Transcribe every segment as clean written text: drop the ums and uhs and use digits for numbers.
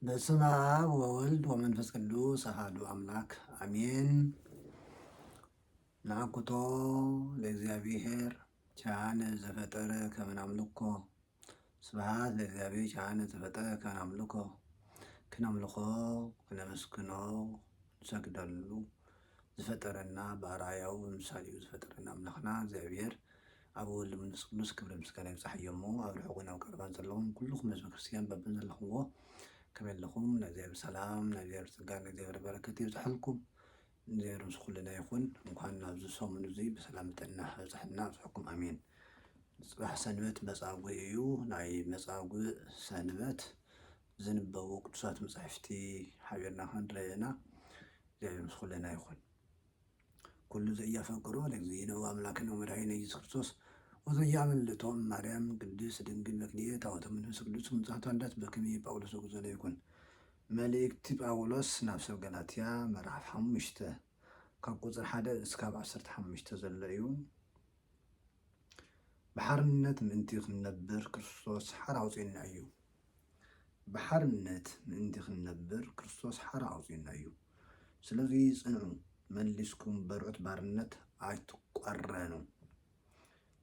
በስመ አብ ወወልድ ወመንፈስ ቅዱስ አሐዱ አምላክ አሜን። ናኩቶ ለእግዚአብሔር ቻነ ዘፈጠረ ከመ ናምልኮ ስብሐት ለእግዚአብሔር ቻነ ዘፈጠረ ከመ ናምልኮ ክነምልኮ ክነመስግኖ ንሰግደሉ ዝፈጠረና በአርአያው በምሳሌው ዝፈጠረና አምላኽና እግዚአብሔር ኣብ ወልድ መንፈስ ቅዱስ ክብሪ ምስጋና ይብፃሕዮሞ ኣብ ርሑቕን ኣብ ቀረባን ዘለኹም ኩልኩም ህዝበ ክርስቲያን በብን ዘለኹምዎ ከመይ ኣለኹም? ናይ እግዚአብሔር ሰላም ናይ እግዚአብሔር ጸጋ ናይ እግዚአብሔር በረከት ይብፅሐልኩም። እግዚአብሔር ምስ ኩልና ይኹን። እንኳን ናብዚ ሰሙን እዚ ብሰላም ጥዕና በፅሐና ኣብፅሐኩም ኣሜን። ፅባሕ ሰንበት መጻጉዕ እዩ። ናይ መጻጉዕ ሰንበት ዝንበቡ ቅዱሳት መጻሕፍቲ ሓቢርና ክንረአና እግዚአብሔር ምስ ኩልና ይኹን። ኩሉ ዘያፈቅሮ ለእግዚእነ ወአምላክነ ወመድኃኒነ ኢየሱስ ክርስቶስ ወዘያምልጦም ማርያም ቅድስት ድንግል መክሊየ ታቦተ መንፈስ ቅዱስ ምጽአቷ እንዳት በከመይ ጳውሎስ ጉዞለ ይኩን። መልእክቲ ጳውሎስ ናብ ሰብ ገላትያ ምዕራፍ 5 ካብ ቁፅር 1 እስካብ 15 ዘሎ እዩ። ብሓርነት ምእንቲ ክንነብር ክርስቶስ ሓር ኣውፂኡና እዩ። ብሓርነት ምእንቲ ክንነብር ክርስቶስ ሓር ኣውፂኡና እዩ። ስለዚ ጽንዑ፣ መሊስኩም በርዑት ባርነት ኣይትቋረኑ።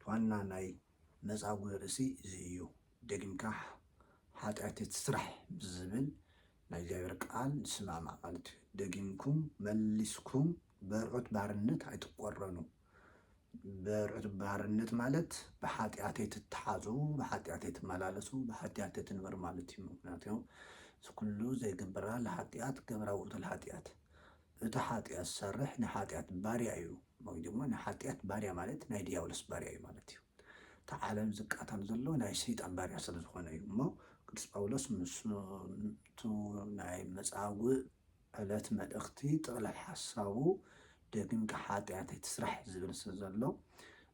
ዋና ናይ መጻጉዕ ርእሲ እዚ እዩ። ደግምካ ኃጢአት ትስራሕ ብዝብል ናይ እግዚአብሔር ቃል ንስማማዕ ማለት እዩ። ደጊምኩም መሊስኩም በርዑት ባርነት ኣይትቆረኑ። በርዑት ባርነት ማለት ብኃጢአት ትተሓዙ፣ ብኃጢአት ትመላለሱ፣ ብኃጢአት ትንበር ማለት እዩ። ምክንያቱም ኩሉ ዘይግበራ ለኃጢአት ገብራ ውእቱ ለኃጢአት እቲ ኃጢአት ሰርሕ ንኃጢአት ባርያ እዩ። ወይ ድማ ንኃጢአት ባርያ ማለት ናይ ዲያብሎስ ባርያ እዩ ማለት እዩ። እቲ ዓለም ዝቃተል ዘሎ ናይ ሰይጣን ባርያ ስለ ዝኾነ እዩ እሞ ቅዱስ ጳውሎስ ምስቱ ናይ መጻጉዕ ዕለት መልእኽቲ ጥቕላል ሓሳቡ ደግምካ ኃጢአት ኣይትስራሕ ዝብል ስለ ዘሎ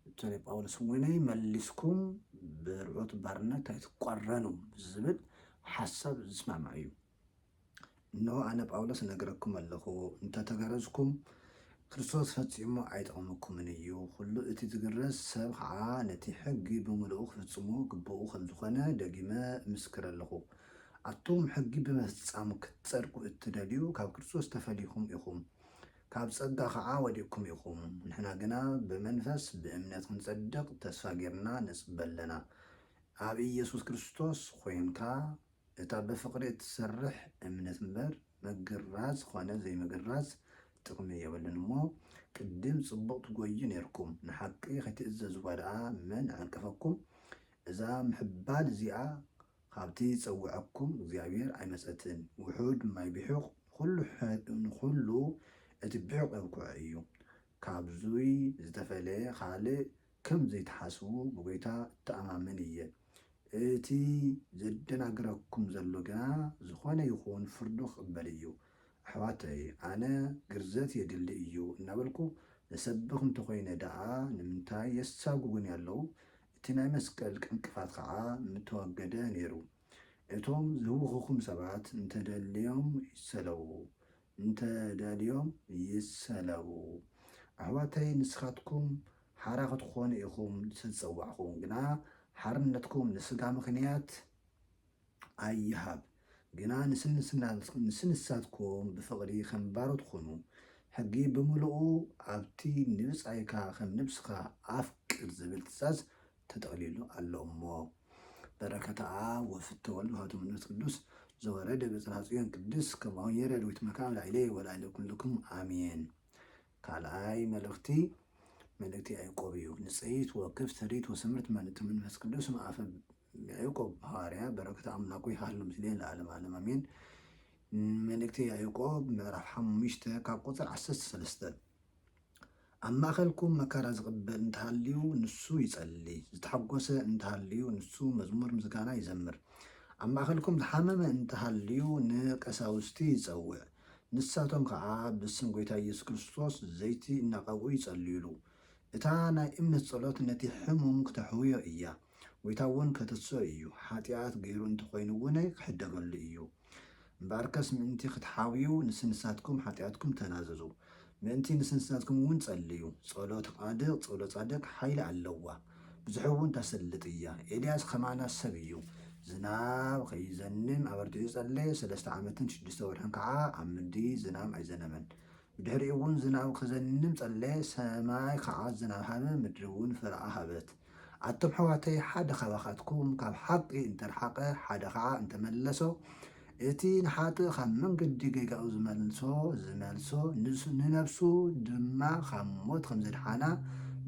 እቲ ናይ ጳውሎስ እውነይ መሊስኩም ብርዑት ባርነት ኣይትቋረኑ ዝብል ሓሳብ ዝስማማዕ እዩ። እነሆ ኣነ ጳውሎስ ነገረኩም ኣለኹ እንተተገረዝኩም ክርስቶስ ፈጺሞ ኣይጠቕመኩምን እዩ። ኩሉ እቲ ዝግረዝ ሰብ ከዓ ነቲ ሕጊ ብምልኡ ክፍጽሞ ግብኡ ከም ዝኾነ ደጊመ ምስክር ኣለኹ። ኣቶም ሕጊ ብምፍጻም ክትጸድቁ እትደልዩ ካብ ክርስቶስ ተፈሊኹም ኢኹም፣ ካብ ጸጋ ከዓ ወዲቕኩም ኢኹም። ንሕና ግና ብመንፈስ ብእምነት ክንጸድቕ ተስፋ ጌርና ነጽበ ኣለና። ኣብ ኢየሱስ ክርስቶስ ኮይንካ እታ ብፍቕሪ እትሰርሕ እምነት እምበር መግራዝ ኮነ ዘይምግራዝ ጥቕሚ የብልን እሞ ቅድም ጽቡቕ ትጎዩ ነርኩም ንሓቂ ከይትእዘዝዋ ደኣ መን ዓንቀፈኩም? እዛ ምሕባል እዚኣ ካብቲ ፀውዐኩም እግዚአብሔር ኣይመፀትን። ውሑድ ማይ ቢሑቕ ንኩሉ እቲ ቢሑቕ የብኩዕ እዩ። ካብዙይ ዝተፈለየ ካልእ ከም ዘይተሓስቡ ብጎይታ እተኣማምን እየ። እቲ ዘደናግረኩም ዘሎ ግና ዝኾነ ይኹን ፍርዱ ክቕበል እዩ። ኣሕዋተይ ኣነ ግርዘት የድሊ እዩ እናበልኩ ዘሰብኽ እንተኮይነ ደኣ ንምንታይ የሳጉጉን ያለው? እቲ ናይ መስቀል ቅንቅፋት ከዓ ምተወገደ ነይሩ። እቶም ዝህውኽኹም ሰባት እንተደልዮም ይሰለቡ። ኣሕዋተይ ንስኻትኩም ሓራ ክትኾኑ ኢኹም ዝፀዋዕኹም ግና ሓርነትኩም ንስጋ ምክንያት ኣይሃብ ግና ንስንሳትኩም ብፍቕሪ ከም ባሮት ኮኑ። ሕጊ ብምልኡ ኣብቲ ንብፃይካ ከም ንብስኻ ኣፍቅር ዝብል ትእዛዝ ተጠቕሊሉ ኣሎ እሞ በረከተ አብ ወፍተ ወልድ ወሃቱ መንፈስ ቅዱስ ዘወረደ በጽርሐ ጽዮን ቅዱስ ከማሁን የረድ ወይትመካም ላዕሌ ወላዕለ ኩልኩም አሜን። ካልኣይ መልእኽቲ ያዕቆብ እዩ። ንጽሕት ወክፍት ሪት ወስምርት መልእክቲ መንፈስ ቅዱስ መኣፈ ያዕቆብ ሐዋርያ በረከተ አምላኩ ይሃሉ ምስሌን ለዓለም ዓለም አሜን። መልእክቲ ያዕቆብ ምዕራፍ 5 ካብ ቁፅር 13 ኣብ ማእኸልኩም መከራ ዝቕበል እንተሃልዩ ንሱ ይጸሊ፣ ዝተሓጎሰ እንተሃልዩ ንሱ መዝሙር ምስጋና ይዘምር። ኣብ ማእኸልኩም ዝሓመመ እንተሃልዩ ንቀሳውስቲ ይጸውዕ፣ ንሳቶም ከዓ ብስም ጎይታ ኢየሱስ ክርስቶስ ዘይቲ እናቐብኡ ይጸልዩሉ። እታ ናይ እምነት ጸሎት ነቲ ሕሙም ክተሕውዮ እያ። ጎይታ እውን ከተስኦ እዩ። ሓጢአት ገይሩ እንተኮይኑ እውን ክሕደገሉ እዩ። እምበኣርከስ ምእንቲ ክትሓውዩ ንስንሳትኩም ሓጢአትኩም ተናዘዙ። ምእንቲ ንስንሳትኩም እውን ጸልዩ። ጸሎት ጻድቅ ሓይሊ ኣለዋ፣ ብዙሕ እውን ታሰልጥ እያ። ኤልያስ ከማና ሰብ እዩ። ዝናብ ከይዘንም ኣበርቲዑ ጸለየ 3 ዓመትን 6 ወርሕን ከዓ ኣብ ምድሪ ዝናብ ኣይዘነመን። ብድሕሪኡ እውን ዝናብ ክዘንም ጸለየ፣ ሰማይ ከዓ ዝናብ ሃበ፣ ምድሪ እውን ፍርኣ ሃበት። ኣቶም ኣሕዋተይ ሓደ ካባኻትኩም ካብ ሓቂ እንተረሓቐ ሓደ ከዓ እንተመለሶ እቲ ንሓጥእ ካብ መንገዲ ገይጋኡ ዝመልሶ ንነብሱ ድማ ካብ ሞት ከም ዘድሓና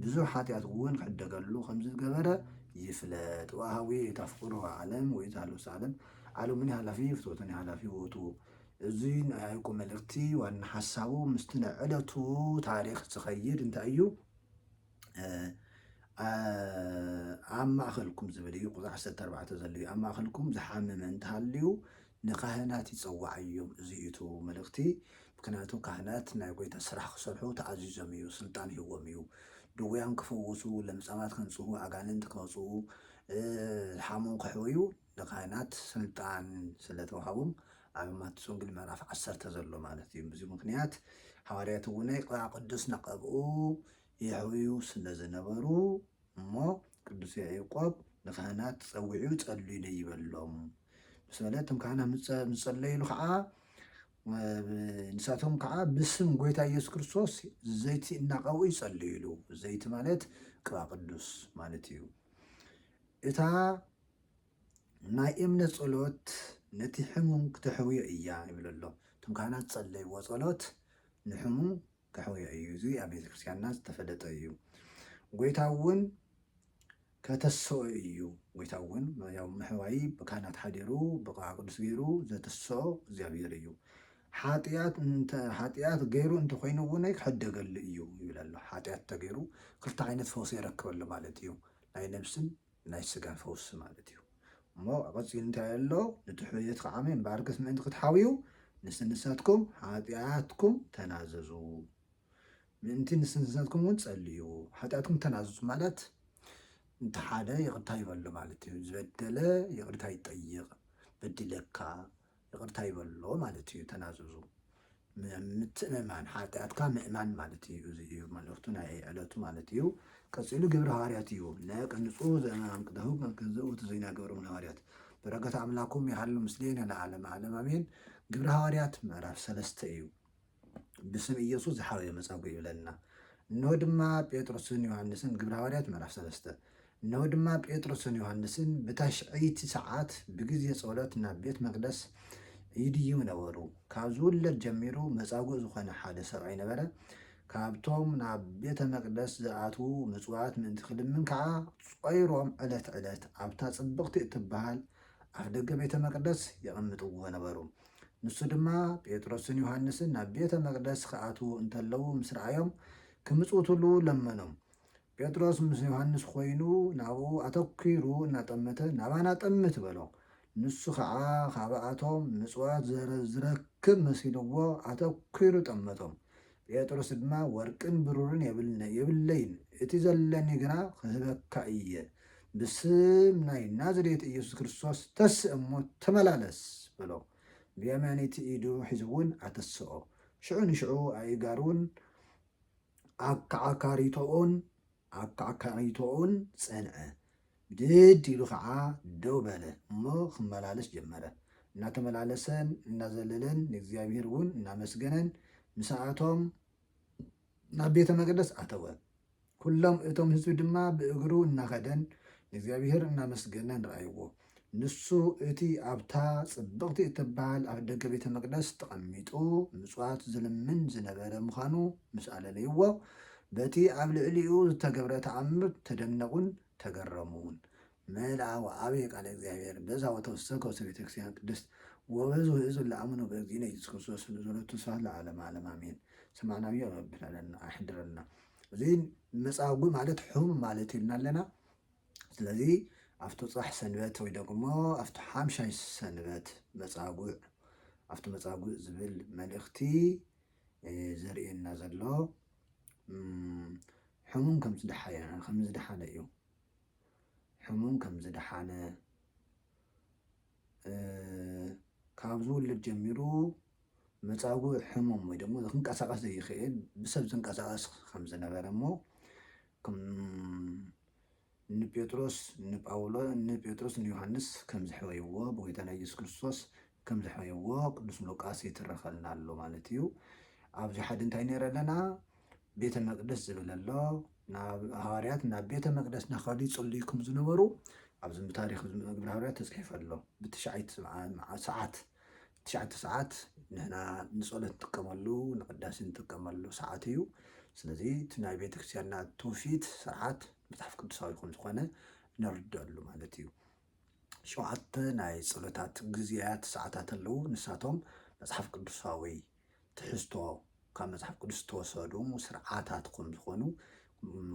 ብዙሕ ሓጢኣት እውን ክዕደገሉ ከም ዝገበረ ይፍለጥ። ወሃዊ የታፍቅሩ ዓለም ወይ ታልወስ ዓለም ዓለሙኒ ሃላፊ ፍትወቱኒ ሃላፊ ውእቱ። እዚ ናይ ያዕቆብ መልእክቲ ዋና ሓሳቡ ምስቲ ናይ ዕለቱ ታሪክ ዝኸይድ እንታይ እዩ? ኣብ ማእኸልኩም ዝብል እዩ። ቁጥሪ 14 ዘሎ እዩ። ኣብ ማእኸልኩም ዝሓመመ እንተሃልዩ ንካህናት ይፀዋዕ እዮም። እዚ እቲ መልእክቲ። ምክንያቱ ካህናት ናይ ጎይታ ስራሕ ክሰርሑ ተኣዚዞም እዩ፣ ስልጣን ሂቦም እዩ። ድውያን ክፈውሱ፣ ለምጻማት ከንጽሁ፣ ኣጋንንት ከውጽኡ፣ ሓሞም ከሕወዩ ንካህናት ስልጣን ስለተዋሃቦም ኣብ ማቴዎስ ወንጌል ምዕራፍ 10 ዘሎ ማለት እዩ። በዚ ምክንያት ሐዋርያት እውን ቅብዓ ቅዱስ ነቐብኡ የሕውዩ ስለዝነበሩ እሞ ቅዱስ ያዕቆብ ንካህናት ፀዊዑ ጸልዩ ይበሎም። ምስ በለ እቶም ካህናት ምስ ጸለይሉ ከዓ ንሳቶም ከዓ ብስም ጎይታ ኢየሱስ ክርስቶስ ዘይቲ እናቐብኡ ይጸልዩሉ። ዘይቲ ማለት ቅብዓ ቅዱስ ማለት እዩ። እታ ናይ እምነት ጸሎት ነቲ ሕሙም ክተሕውዮ እያ ይብል ኣሎ። እቶም ካህናት ጸለይዎ ጸሎት ንሕሙም ከሕውዮ እዩ። እዚ ኣብ ቤተክርስትያንና ዝተፈለጠ እዩ። ጎይታ እውን ከተስኦ እዩ። ጎይታ እውን ያው ምሕዋይ ብካህናት ሓዲሩ ብቅብዓ ቅዱስ ገይሩ ዘተስኦ እግዚኣብሔር እዩ። ሓጢኣት ገይሩ እንተኮይኑ እውን ክሕደገሉ እዩ ይብል ኣሎ። ሓጢኣት ተገይሩ ክልተ ዓይነት ፈውሲ ይረክበሉ ማለት እዩ። ናይ ነብስን ናይ ስጋን ፈውሲ ማለት እዩ። እሞ ቀፂሉ እንታይ ኣሎ? ነቲ ሕውየት ከዓ እምበኣርክስ ምእንቲ ክትሓውዩ ንስንሳትኩም ሓጢኣትኩም ተናዘዙ። ምእንቲ ንስንሳትኩም እውን ጸልዩ። ሓጢኣትኩም ተናዘዙ ማለት እንተ ሓደ ይቅርታ ይበሎ ማለት እዩ። ዝበደለ ይቅርታ ይጠይቕ፣ በዲለካ ይቅርታ ይበሎ ማለት እዩ። ተናዘዙ ምትእምማን ሓጢኣትካ ምእማን ማለት እዩ። እዚ እዩ መልእኽቱ ናይ ዕለቱ ማለት እዩ። ቀፂሉ ግብረ ሐዋርያት እዩ። ነቅንጹ ዘእማን ቅደሁ ገንዘቡ ተዘይናገሮም ሐዋርያት በረከት ኣምላኩም ይሃሉ ምስሌነ ለዓለመ ዓለም አሜን። ግብረ ሐዋርያት ምዕራፍ 3 እዩ። ብስም ኢየሱስ ዝሓወየ መጻጉዕ ይብለና። እነሆ ድማ ጴጥሮስን ዮሃንስን ግብረ ሐዋርያት ምዕራፍ 3 እነሆ ድማ ጴጥሮስን ዮሃንስን ብታሽዐይቲ ሰዓት ብግዜ ጸሎት ናብ ቤተ መቅደስ ይድይቡ ነበሩ። ካብ ዝውለድ ጀሚሩ መጻጉዕ ዝኾነ ሓደ ሰብኣይ ነበረ። ካብቶም ናብ ቤተ መቅደስ ዝኣትዉ ምጽዋት ምእንቲ ክልምን ከዓ ጾይሮም ዕለት ዕለት ኣብታ ጽብቕቲ እትበሃል ኣፍ ደገ ቤተ መቅደስ የቐምጥዎ ነበሩ። ንሱ ድማ ጴጥሮስን ዮሃንስን ናብ ቤተ መቅደስ ክኣትዉ እንተለዉ ምስ ረኣዮም ክምጽውትሉ ለመኖም። ጴጥሮስ ምስ ዮሃንስ ኮይኑ ናብኡ ኣተኲሩ እናጠመተ ናባና ጠምት በሎ። ንሱ ከዓ ካብኣቶም ምጽዋት ዝረክብ መሲልዎ ኣተኲሩ ጠመቶም። ጴጥሮስ ድማ ወርቅን ብሩርን የብለይን፣ እቲ ዘለኒ ግና ክህበካ እየ። ብስም ናይ ናዝሬት ኢየሱስ ክርስቶስ ተስእ እሞ ተመላለስ በሎ። ብየማነይቲ ኢዱ ሒዙ እውን ኣተስኦ። ሽዑ ንሽዑ ኣእጋሩን ኣከዓካሪቶኡን ጸንዐ። ብድድ ኢሉ ከዓ ደው በለ እሞ ክመላለስ ጀመረ። እናተመላለሰን እናዘለለን ንእግዚኣብሔር እውን እናመስገነን ምስኣቶም ናብ ቤተ መቅደስ ኣተወ። ኩሎም እቶም ህዝቢ ድማ ብእግሩ እናኸደን ንእግዚኣብሔር እናመስገነን ረኣይዎ። ንሱ እቲ ኣብታ ጽብቕቲ እትበሃል ኣፍ ደገ ቤተ መቅደስ ተቐሚጡ ምጽዋት ዝልምን ዝነበረ ምዃኑ ምስ ኣለለይዎ። በቲ ኣብ ልዕሊኡ ዝተገብረ ተኣምር ተደነቁን ተገረሙን። መልአ ወዓበየ ቃለ እግዚአብሔር በዛ ወተወሰከ ውስተ ቤተ ክርስቲያን ቅድስት ወበዙ ህዝብ ለአምኑ በእግዚእነ ኢየሱስ ክርስቶስ ንዘለቱ ስብሐት ለዓለመ ዓለም አሜን። ሰማዕናዊ ረብና ኣሕድረና። እዚ መጻጉዕ ማለት ሕሙም ማለት ይልና ኣለና። ስለዚ ኣብቲ ጽራሕ ሰንበት ወይ ደግሞ ኣብቲ ሓምሻይ ሰንበት መጻጉዕ ኣብቲ መጻጉዕ ዝብል መልእኽቲ ዘርእየና ዘሎ ሕሙም ከም ዝደሓነ እዩ። ሕሙም ከም ዝደሓነ ካብ ዝውልድ ጀሚሩ መጻጉዕ ሕሙም ወይ ደግሞ ክንቀሳቀስ ዘይኽእል ብሰብ ዝንቀሳቀስ ከም ዝነበረ እሞ ንጴጥሮስ ንጴጥሮስ ንዮሃንስ ከም ዝሕወይዎ ብጎይታና ኢየሱስ ክርስቶስ ከም ዝሕወይዎ ቅዱስ ሉቃስ ይትረኸልና ኣሎ ማለት እዩ። ኣብዚ ሓደ እንታይ ነይረ ኣለና ቤተ መቅደስ ዝብል ኣሎ። ናብ ሃዋርያት ናብ ቤተ መቅደስ ናኸዱ ይጽልዩ ከም ዝነበሩ ኣብዚ ታሪክ ግብረ ሃዋርያት ተጻሒፉ ኣሎ። ብትሽዓተ ሰዓት ንሕና ንጸሎት ንጥቀመሉ ንቅዳሴ ንጥቀመሉ ሰዓት እዩ። ስለዚ እቲ ናይ ቤተክርስትያንና ትውፊት ስርዓት መጽሓፍ ቅዱሳዊ ከም ዝኾነ ነርድአሉ ማለት እዩ። 7 ናይ ጸሎታት ግዝያት ሰዓታት ኣለዉ። ንሳቶም መጽሓፍ ቅዱሳዊ ትሕዝቶ ካብ መጽሓፍ ቅዱስ ዝተወሰዱ ስርዓታት ከም ዝኾኑ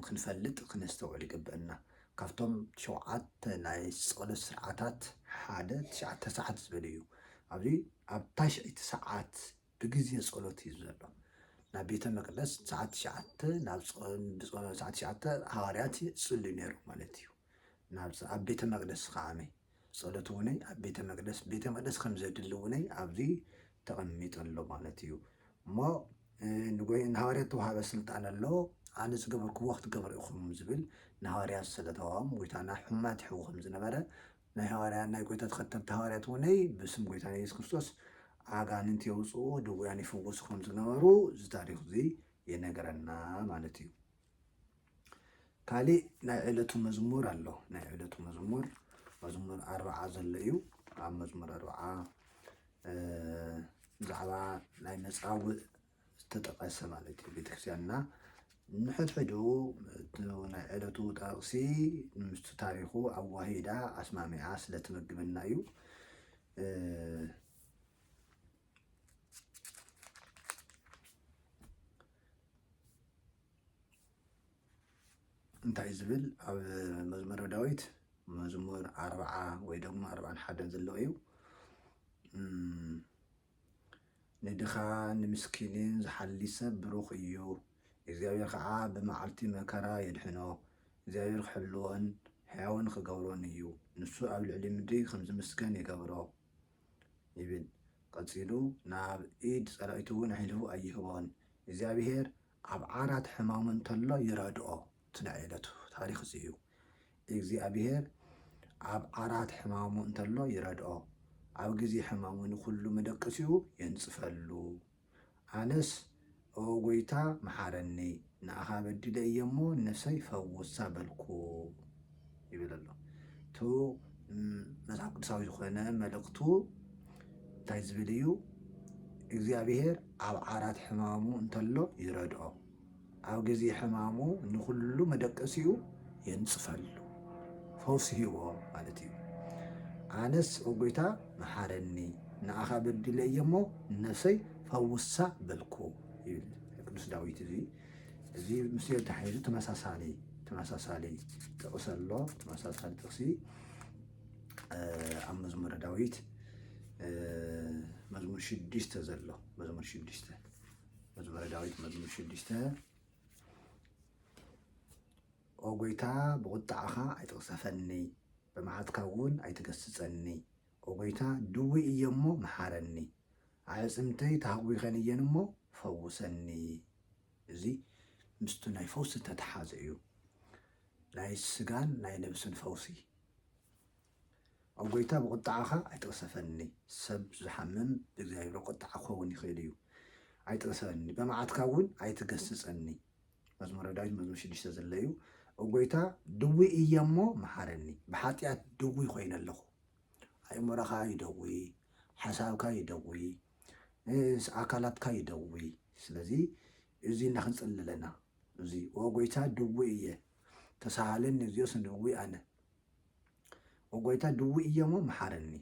ክንፈልጥ ክነስተውዕል ይግብአና። ካብቶም 7 ናይ ጸሎት ስርዓታት ሓደ 9 ሰዓት ዝብል እዩ። ኣብዚ ኣብ ታሽዒት ሰዓት ብግዜ ጸሎት እዩ ዘሎ። ናብ ቤተ መቅደስ ሰዓት 9 ናብ ሰዓት 9 ሃዋርያት ይጽልዩ ነይሩ ማለት እዩ። ኣብ ቤተ መቅደስ ከዓመይ ጸሎት እውነይ ኣብ ቤተ መቅደስ ከም ዘድሊ እውነይ ኣብዚ ተቐሚጡ ኣሎ ማለት እዩ። እሞ ንሃዋርያት ተዋሃበ ስልጣን ኣሎ። ኣነ ዝገበርክዎ ክትገብሩ ኢኹም ዝብል ንሃዋርያት ስለተዋህቦም ጎይታና ሕማት ይሕዉ ከም ዝነበረ ናይ ጎይታ ተኸተልቲ ሃዋርያት እውነይ ብስም ጎይታና ኢየሱስ ክርስቶስ ኣጋንንት የውፅኡ ድውያን ይፍወሱ ከም ዝነበሩ እዚ ታሪክ እዚ የነገረና ማለት እዩ። ካሊእ ናይ ዕለቱ መዝሙር ኣሎ። ናይ ዕለቱ መዝሙር 40 ዘሎ እዩ። ኣብ መዝሙር 40 ብዛዕባ ናይ መጻውዕ ዝተጠቐሰ ማለት እዩ። ቤተክርስትያንና ንሕድሕዱ ናይ ዕለቱ ጠቕሲ ምስቲ ታሪኹ ኣዋሂዳ ኣስማሚዓ ስለትመግበና እዩ። እንታይ ዝብል ኣብ መዝሙረ ዳዊት መዝሙር 40 ወይ ደግሞ 41 ዘሎ እዩ። ንድኻ ንምስኪንን ዝሓሊ ሰብ ብሩኽ እዩ፣ እግዚኣብሔር ከዓ ብመዓልቲ መከራ የድሕኖ። እግዚኣብሔር ክሕልዎን ሕያውን ክገብሮን እዩ፣ ንሱ ኣብ ልዕሊ ምድሪ ከም ዝምስገን ይገብሮ ይብል። ቀፂሉ ናብ ኢድ ጸላእቱ እውን ኣሕሊፉ ኣይህቦን። እግዚኣብሔር ኣብ ዓራት ሕማሙ እንተሎ ይረድኦ። እቲ ናይ ዕለቱ ታሪክ እዚ እዩ። እግዚኣብሔር ኣብ ዓራት ሕማሙ እንተሎ ይረድኦ፣ ኣብ ግዜ ሕማሙ ንኩሉ መደቀሲኡ የንጽፈሉ። ኣነስ ኦ ጎይታ መሓረኒ፣ ንኣኻ በዲለ እየ እሞ ነፍሰይ ፈውሳ በልኩ ይብል ኣሎ። እቲ መጽሓፍ ቅዱሳዊ ዝኾነ መልእኽቱ እንታይ ዝብል እዩ? እግዚኣብሔር ኣብ ዓራት ሕማሙ እንተሎ ይረድኦ፣ ኣብ ግዜ ሕማሙ ንኩሉ መደቀሲኡ የንጽፈሉ፣ ፈውሲ ሂቦ ማለት እዩ። ኣነስ ኦ ጎይታ መሓረኒ፣ ንኣኻ በዲለ እየ እሞ ነፍሰይ ፈውሳ በልኩ ይብል ቅዱስ ዳዊት። እዚ ምስዮ ተሓይዙ ተመሳሳሊ ጥቕሲ ኣሎ። ተመሳሳሊ ጥቕሲ ኣብ መዝሙረ ዳዊት መዝሙር 6 ዘሎ መዝሙረ ዳዊት መዝሙር 6 ኦ ጎይታ ብቁጣዕኻ ኣይትቕሰፈኒ፣ ብመዓትካ እውን ኣይትገስጸኒ። ኦ ጎይታ ድውይ እየ እሞ መሓረኒ፣ ኣዕጽምተይ ተሃዊኸን እየን እሞ ፈውሰኒ። እዚ ምስቱ ናይ ፈውሲ ተተሓዘ እዩ። ናይ ስጋን ናይ ነብስን ፈውሲ። ኣብ ጎይታ ብቁጣዕኻ ኣይትቕሰፈኒ። ሰብ ዝሓምም ብእግዚኣብሔር ቁጣዕ ክኸውን ይኽእል እዩ። ኣይትቕሰፈኒ፣ ብመዓትካ እውን ኣይትገስጸኒ። መዝሙረ ዳዊት መዝሙር 6 ዘሎ እዩ። ኣብ ጎይታ ድውይ እየ እሞ መሓረኒ። ብሓጢኣት ድውይ ኮይነ ኣለኹ። ኣእምሮኻ ይደውይ፣ ሓሳብካ ይደውይ፣ ኣካላትካ ይደውይ። ስለዚ እዚ እናክንጽልይ ኣለና። እዚ ኦ ጎይታ ድውይ እየ ተሳሃለኒ እግዚኦስ ንድውይ ኣነ። ኦ ጎይታ ድውይ እየ እሞ መሓረኒ፣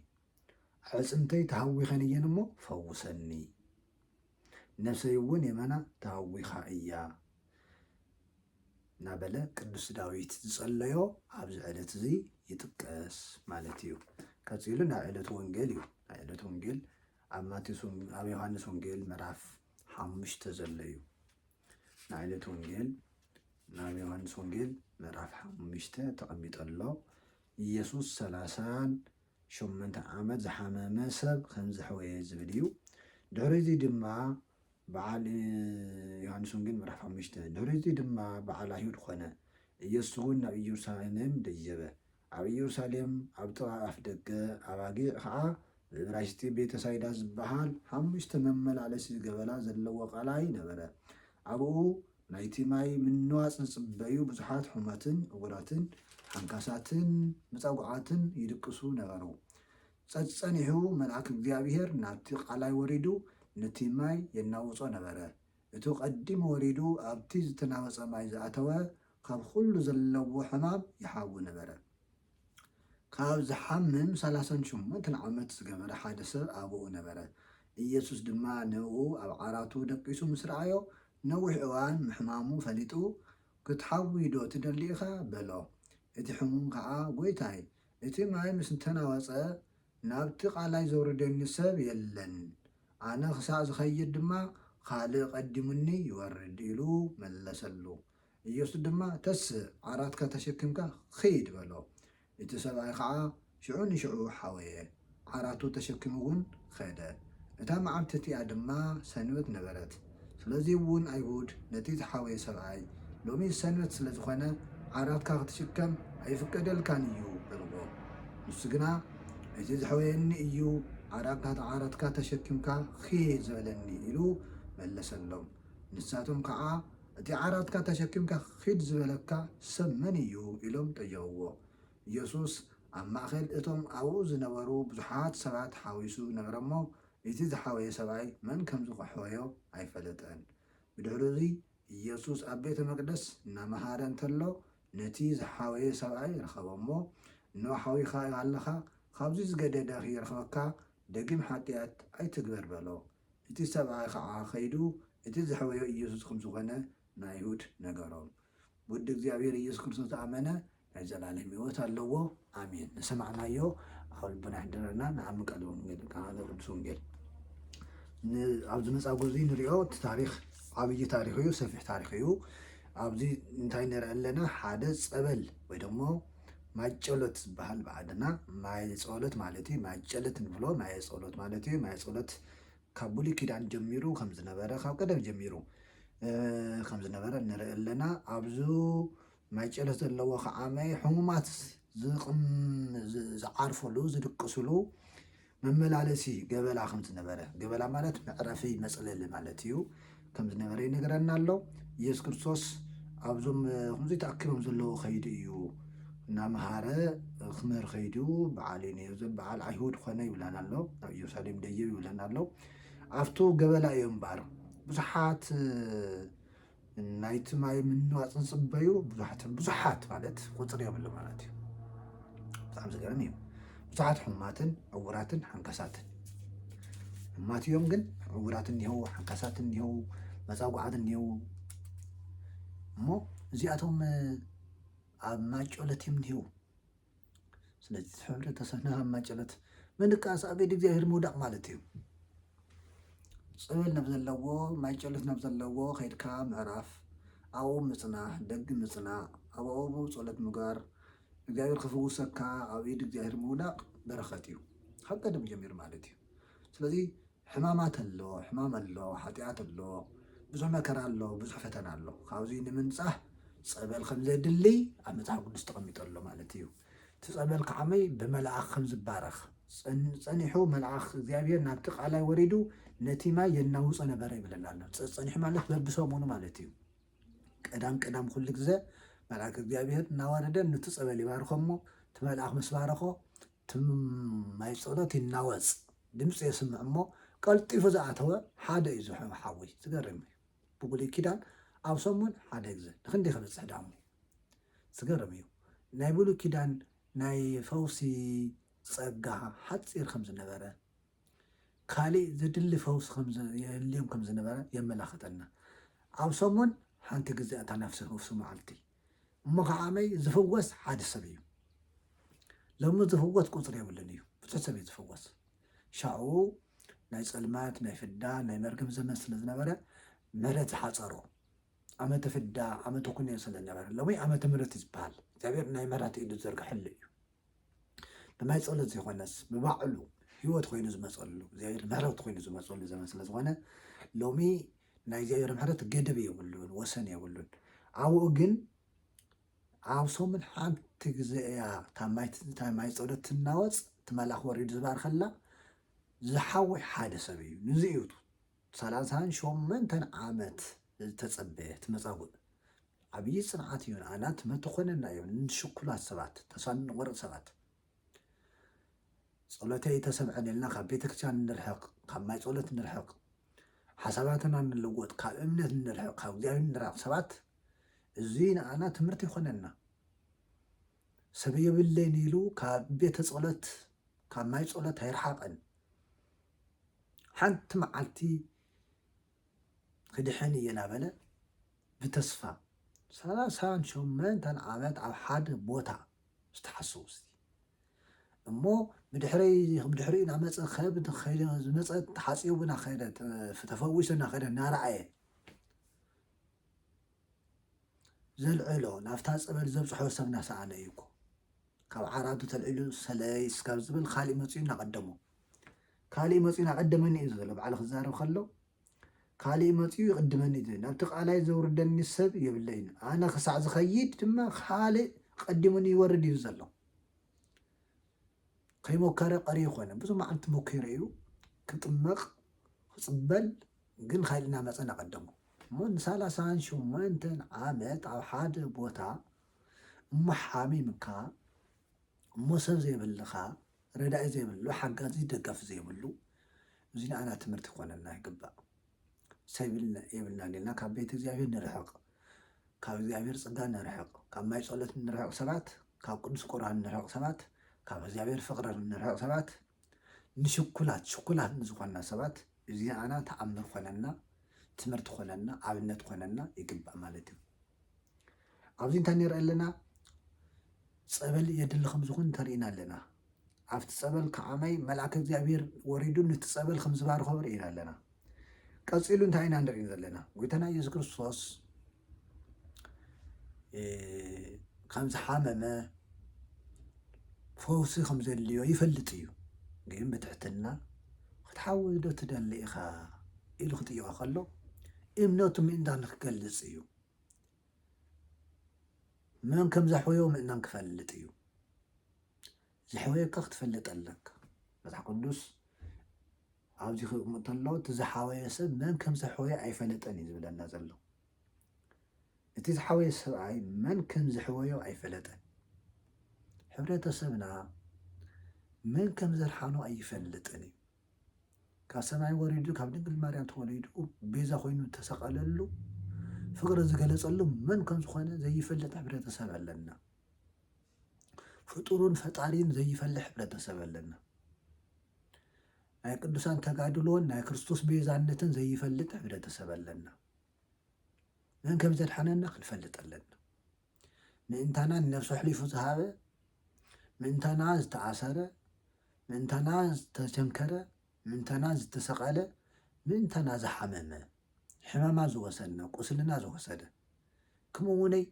ኣዕጽምተይ ተሃዊኸን እየን እሞ ፈውሰኒ። ነፍሰይ እውን የመና ተሃዊኻ እያ እናበለ ቅዱስ ዳዊት ዝጸለዮ ኣብዚ ዕለት እዚ ይጥቀስ ማለት እዩ። ቀፂሉ ናይ ዕለቱ ወንጌል እዩ። ናይ ዕለቱ ወንጌል ኣብ ዮሃንስ ወንጌል ምዕራፍ 5 ዘሎ እዩ። ናይ ዕለቱ ወንጌል ናብ ዮሃንስ ወንጌል ምዕራፍ 5 ተቐሚጡ ኣሎ። ኢየሱስ 38 ዓመት ዝሓመመ ሰብ ከም ዘሕወየ ዝብል እዩ። ድሕሪ እዚ ድማ በዓል ዮሃንስ ወንጌል ምዕራፍ 5 ድሕሪ እዚ ድማ በዓል ኣይሁድ ኮነ። ኢየሱስ እውን ናብ ኢየሩሳሌም ደየበ። ኣብ ኢየሩሳሌም ኣብ ጥቓ ኣፍ ደገ ኣባጊዕ ከዓ ብዕብራይስጢ ቤተሳይዳ ዝበሃል 5 መመላለሲ ገበላ ዘለዎ ቃላይ ነበረ። ኣብኡ ናይቲ ማይ ምንዋፅ ዝፅበዩ ብዙሓት ሕሙማትን ዕውራትን ሓንካሳትን መፃጉዓትን ይድቅሱ ነበሩ። ፀኒሑ መልአክ እግዚአብሔር ናብቲ ቃላይ ወሪዱ ነቲ ማይ የናውፆ ነበረ። እቲ ቀዲሙ ወሪዱ ኣብቲ ዝተናወፀ ማይ ዝኣተወ ካብ ኩሉ ዘለዎ ሕማም ይሓዊ ነበረ። ካብ ዝሓምም 38 ዓመት ዝገበረ ሓደ ሰብ ኣብኡ ነበረ። ኢየሱስ ድማ ንዕኡ ኣብ ዓራቱ ደቂሱ ምስ ረኣዮ ነዊሕ እዋን ምሕማሙ ፈሊጡ ክትሓዊ ዶ ትደሊ ኢኻ በሎ። እቲ ሕሙም ከዓ ጎይታይ እቲ ማይ ምስ ተናወፀ ናብቲ ቃላይ ዘውርደኒ ሰብ የለን፣ ኣነ ክሳዕ ዝኸይድ ድማ ካልእ ቀዲሙኒ ይወርድ ኢሉ መለሰሉ። ኢየሱስ ድማ ተስእ ዓራትካ ተሸኪምካ ኺድ በሎ። እቲ ሰብኣይ ከዓ ሽዑ ንሽዑ ሓወየ፣ ዓራቱ ተሸኪሙ እውን ኸደ። እታ መዓልቲ እቲኣ ድማ ሰንበት ነበረት። ስለዚ እውን ኣይሁድ ነቲ ዝሓወየ ሰብኣይ ሎሚ ሰንበት ስለ ዝኾነ ዓራትካ ክትሽከም ኣይፍቀደልካን እዩ በልዎ። ንሱ ግና እቲ ዝሓወየኒ እዩ ዓራትካ ተሸኪምካ ኺድ ዝበለኒ ኢሉ መለሰሎም። ንሳቶም ከዓ እቲ ዓራትካ ተሸኪምካ ኺድ ዝበለካ ሰብ መን እዩ ኢሎም ጠየቅዎ። ኢየሱስ ኣብ ማእኸል እቶም ኣብኡ ዝነበሩ ብዙሓት ሰባት ሓዊሱ ነበረ እሞ እቲ ዝሓወየ ሰብኣይ መን ከም ዝሓወዮ ኣይፈለጠን። ብድሕሪ እዚ ኢየሱስ ኣብ ቤተ መቅደስ እናመሃረ እንተሎ ነቲ ዝሓወየ ሰብኣይ ረኸቦ እሞ ንሓዊኻ ኣለኻ ካብዚ ዝገደደ ይረኸበካ ደጊም ሓጢኣት ኣይትግበር በሎ። እቲ ሰብኣይ ከዓ ኸይዱ እቲ ዝሓወዮ ኢየሱስ ከም ዝኾነ ንኣይሁድ ነገሮም። ውድ እግዚኣብሔር ኢየሱስ ክርስቶስ ዝኣመነ ናይ ዘላለም ሕይወት ኣለዎ። ኣሜን። ንሰማዕናዮ ኣብ ልቡና ይሕድረና። ንዓብ ቃል ቅዱስ ወንጌል ኣብዚ መጻጉዕ እዚ ንሪኦ እቲ ታሪክ ዓብይ ታሪክ እዩ፣ ሰፊሕ ታሪክ እዩ። ኣብዚ እንታይ ንርኢ ኣለና? ሓደ ፀበል ወይ ደሞ ማጨሎት ዝበሃል ብዓድና ማይ ፀሎት ማለት እዩ። ማጨሎት ንብሎ ማይ ፀሎት ማለት እዩ። ማይ ፀሎት ካብ ብሉይ ኪዳን ጀሚሩ ከም ዝነበረ ካብ ቀደም ጀሚሩ ከም ዝነበረ ንርኢ ኣለና። ኣብዚ ማይ ጨሎት ዘለዎ ከዓ ማይ ሕሙማት ዝዓርፈሉ ዝድቅስሉ መመላለሲ ገበላ ከም ዝነበረ፣ ገበላ ማለት መዕረፊ መፅለሊ ማለት እዩ ከም ዝነበረ ይነገረና ኣሎ። ኢየሱስ ክርስቶስ ኣብዞም ከምዚ ተኣኪቦም ዘለዉ ኸይዲ እዩ እናምሃረ ክምህር ኸይዱ በዓል እዩ በዓል ኣይሁድ ኮነ ይብለና ኣሎ። ኣብ ኢየሩሳሌም ደየብ ይብለና ኣሎ። ኣብቱ ገበላ እዮም እምበር ብዙሓት ናይቲ ማይ ምንዋፅ ዝፅበዩ ብዙሓት ማለት ቁፅሪ የብሉ ማለት እዩ። ብጣዕሚ ዝገርም እዩ። ብዙሓት ሕሙማትን ዕውራትን ሓንካሳትን ሕሙማት እዮም፣ ግን ዕውራት እኒሄው፣ ሓንካሳት እኒሄው፣ መፃጉዓት እኒሄው እሞ እዚኣቶም ኣብ ማጨሎት እዮም እኒሄው። ስለዚ ሕብረተሰብና ኣብ ማጨሎት ምንቃስ ኣብ ኢድ እግዚኣብሔር ምውዳቕ ማለት እዩ። ፀበል ናብ ዘለዎ ማጨሎት ናብ ዘለዎ ከይድካ ምዕራፍ ኣብኡ ምፅናሕ ደጊ ምፅናዕ ኣብኡ ፀሎት ምግባር እግዚኣብሔር ክፍውሰካ ኣብ ኢድ እግዚኣብሔር ምውዳቕ በረኸት እዩ፣ ካብ ቀደም ጀሚሩ ማለት እዩ። ስለዚ ሕማማት ኣሎ፣ ሕማም ኣሎ፣ ሓጢኣት ኣሎ፣ ብዙሕ መከራ ኣሎ፣ ብዙሕ ፈተና ኣሎ። ካብዚ ንምንፃሕ ፀበል ከም ዘድሊ ኣብ መፅሓፍ ቅዱስ ተቐሚጡ ኣሎ ማለት እዩ። እቲ ፀበል ከዓመይ ብመልኣኽ ከም ዝባረኽ ፀኒሑ መልኣኽ እግዚኣብሔር ናብቲ ቃላይ ወሪዱ ነቲ ማይ የናውፆ ነበረ ይብለና ኣሎ። ፀኒሑ ማለት በብሰሙኑ ማለት እዩ። ቀዳም ኩሉ ግዜ መልኣክ እግዚአብሔር እናወረደ ነቲ ፀበል ይባርኮ እሞ እቲ መልኣኽ ምስ ባረኾ እቲ ማይ ፀሎት ይናወፅ ድምፂ የስምዕ እሞ ቀልጢፉ ዝኣተወ ሓደ እዩ ዝሓዊ። ዝገርም እዩ። ብብሉይ ኪዳን ኣብ ሰሙን ሓደ ግዜ ንክንደይ ከበፅሕ ዳሞ ዝገርም እዩ። ናይ ብሉይ ኪዳን ናይ ፈውሲ ፀጋ ሓፂር ከም ዝነበረ ካሊእ ዘድሊ ፈውሲ የድልዮም ከም ዝነበረ የመላኽተና። ኣብ ሰሙን ሓንቲ ግዜ እታ ነፍሲ ፈውሲ መዓልቲ እሞ ከዓመይ ዝፍወስ ሓደ ሰብ እዩ። ሎሚ ዝፍወስ ቁፅሪ የብሉን እዩ። ብዙሕ ሰብ እዩ ዝፍወስ። ሻዑ ናይ ፀልማት ናይ ፍዳ ናይ መርገም ዘመን ስለ ዝነበረ ምህረት ዝሓፀሮ ዓመተ ፍዳ ዓመተ ኩነኔ ስለ ዝነበረ ሎሚ ዓመተ ምህረት ዝበሃል እግዚኣብሔር ናይ ምህረት ኢዱ ዝዘርግሐሉ እዩ። ብማይ ፀሎት ዘይኮነስ ብባዕሉ ሂወት ኮይኑ ዝመፀሉ እግዚኣብሔር ምህረት ኮይኑ ዝመፀሉ ዘመን ስለ ዝኾነ ሎሚ ናይ እግዚኣብሔር ምህረት ገደብ የብሉን ወሰን የብሉን። ኣብኡ ግን ዓብሶምን ሓንቲ ግዜ እያ ታማይ ፀሎት ትናወፅ ትመላኽ ወሪዱ ዝባርከላ ዝሓወይ ሓደ ሰብ እዩ ንዚኡ 38 ዓመት ዝተፀበየ ትመፃጉዕ ዓብዪ ፅንዓት እዩ ንኣና ትመቶ ኮነና እዮም ንሽኩላት ሰባት ተስፋ ንቆርፅ ሰባት ፀሎተይ ተሰምዐን የልና ካብ ቤተክርስትያን ንርሕቕ ካብ ማይ ፀሎት ንርሕቕ ሓሳባትና ንልወጥ ካብ እምነት ንርሕቕ ካብ እግዚኣብሔር ንርሕቕ ሰባት እዚ ንኣና ትምህርቲ ይኮነና ሰብ የብለይን ኢሉ ካብ ቤተ ፀሎት ካብ ማይ ፀሎት ኣይረሓቐን ሓንቲ መዓልቲ ክድሕን እየ ናበለ ብተስፋ 38 ዓመት ኣብ ሓደ ቦታ ዝተሓስቡ እስቲ እሞ ብድሕሪኡ ናመፀ ዝመፀት ሓፂቡ ናኸደት ተፈዊሱ ናኸደ እናረኣየ ዘልዕሎ ናብታ ፀበል ዘብፅሖ ሰብ ናሰኣነ እዩ እኮ ካብ ዓራቱ ተልዒሉ ሰለይስ ካብ ዝብል ካሊእ መፅኡ እናቐደሞ ካሊእ መፅኡ እናቐደመኒ እዩ ዘሎ ባዕሉ ክዛረብ ከሎ ካሊእ መፅኡ ይቅድመኒ እዩ ናብቲ ቃላይ ዘውርደኒ ሰብ የብለይን ኣነ ክሳዕ ዝኸይድ ድማ ካሊእ ቀዲሙኒ ይወርድ እዩ ዘሎ ከይሞከረ ቀሪ ይኮነ ብዙ መዓልቲ ሞኪረ እዩ ክጥመቕ ክፅበል ግን ካሊእ እናመፀ እናቐደሞ እሞ ን38 ዓመት ኣብ ሓደ ቦታ እሞ ሓሚምካ እሞ ሰብ ዘይብልኻ ረዳኢ ዘይብሉ ሓጋዚ ደጋፊ ዘይብሉ እዚ ንኣና ትምህርቲ ክኾነና ይግባእ ሰብ የብልና ሌልና ካብ ቤተ እግዚኣብሔር ንርሕቕ ካብ እግዚኣብሔር ፀጋ ንርሕቕ ካብ ማይ ፀሎት ንርሕቕ ሰባት ካብ ቅዱስ ቁርባን ንርሕቕ ሰባት ካብ እግዚኣብሔር ፍቅሪ ንርሕቕ ሰባት ሽኩላት ንዝኾና ሰባት እዚ ንኣና ተኣምር ኮነና ትምህርቲ ኮነና ኣብነት ኮነና ይግባእ ማለት እዩ ኣብዚ እንታይ ንርኢ ኣለና ፀበል የድሊ ከም ዝኹን ተርእና ኣለና ኣብቲ ፀበል ከዓማይ መልኣክ እግዚኣብሔር ወሪዱ ነቲ ፀበል ከም ዝባርኾ ርኢና ኣለና ቀፂሉ እንታይ ኢና ንርኢ ዘለና ጎይታና ኢየሱስ ክርስቶስ ከም ዝሓመመ ፈውሲ ከም ዘድልዮ ይፈልጥ እዩ ግን ብትሕትና ክትሓውይ ዶ ትደሊ ኢኻ ኢሉ ክጥይቆ ከሎ እምነቱ ምእንታን ክገልፅ እዩ መን ከም ዘሕወዮ ምእናን ክፈልጥ እዩ ዝሕወየካ ክትፈልጥ ኣለካ መፅሓፍ ቅዱስ ኣብዚ ክቕምጥ ተሎ እቲ ዝሓወየ ሰብ መን ከም ዘሕወየ ኣይፈለጠን እዩ ዝብለና ዘሎ እቲ ዝሓወየ ሰብኣይ መን ከም ዘሕወዮ ኣይፈለጠን ሕብረተሰብና መን ከም ዘርሓኖ ኣይፈልጥን እዩ ካብ ሰማይ ወሪዱ ካብ ድንግል ማርያም ተወሊዱ ቤዛ ኮይኑ ተሰቐለሉ ፍቅሪ ዝገለፀሉ መን ከም ዝኾነ ዘይፈልጥ ሕብረተሰብ ኣለና ፍጡሩን ፈጣሪን ዘይፈልጥ ሕብረተሰብ ኣለና ናይ ቅዱሳን ተጋድሎን ናይ ክርስቶስ ቤዛነትን ዘይፈልጥ ሕብረተሰብ ኣለና መን ከም ዘድሓነና ክንፈልጥ ኣለና ምእንታና ነፍሱ ሕሊፉ ዝሃበ ምእንታና ዝተኣሰረ ምእንታና ዝተቸንከረ ምእንታና ዝተሰቐለ ምእንታና ዝሓመመ ሕማማ ዝወሰድና ቁስልና ዝወሰደ ከምኡ እውነይ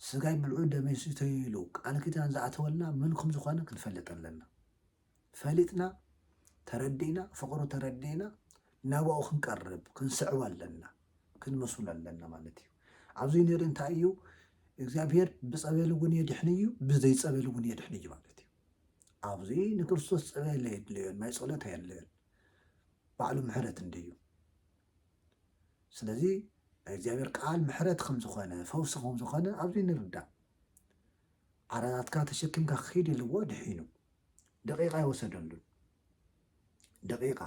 ስጋይ ብልዑ ደመይ ሰተዩ ኢሉ ቃል ኪዳን ዝኣተወልና መን ከም ዝኾነ ክንፈልጥ ኣለና ፈሊጥና ተረዲእና ፍቅሩ ተረዲእና ናብኡ ክንቀርብ ክንስዕብ ኣለና ክንመስሉ ኣለና ማለት እዩ ኣብዚ ንርኢ እንታይ እዩ እግዚኣብሔር ብፀበል እውን የድሕን እዩ ብዘይፀበል እውን የድሕን እዩ ማለት እዩ ኣብዚ ንክርስቶስ ፀበል የድልዮን ማይ ፀሎት የድልዮን ባዕሉ ምሕረት እንድዩ ስለዚ ናይ እግዚኣብሔር ቃል ምሕረት ከም ዝኾነ ፈውሲ ከም ዝኾነ ኣብዚ ንርዳእ ዓራታትካ ተሸኪምካ ክኸይድ ኢልዎ ድሒኑ ደቂቃ ይወሰደሉን ደቂቃ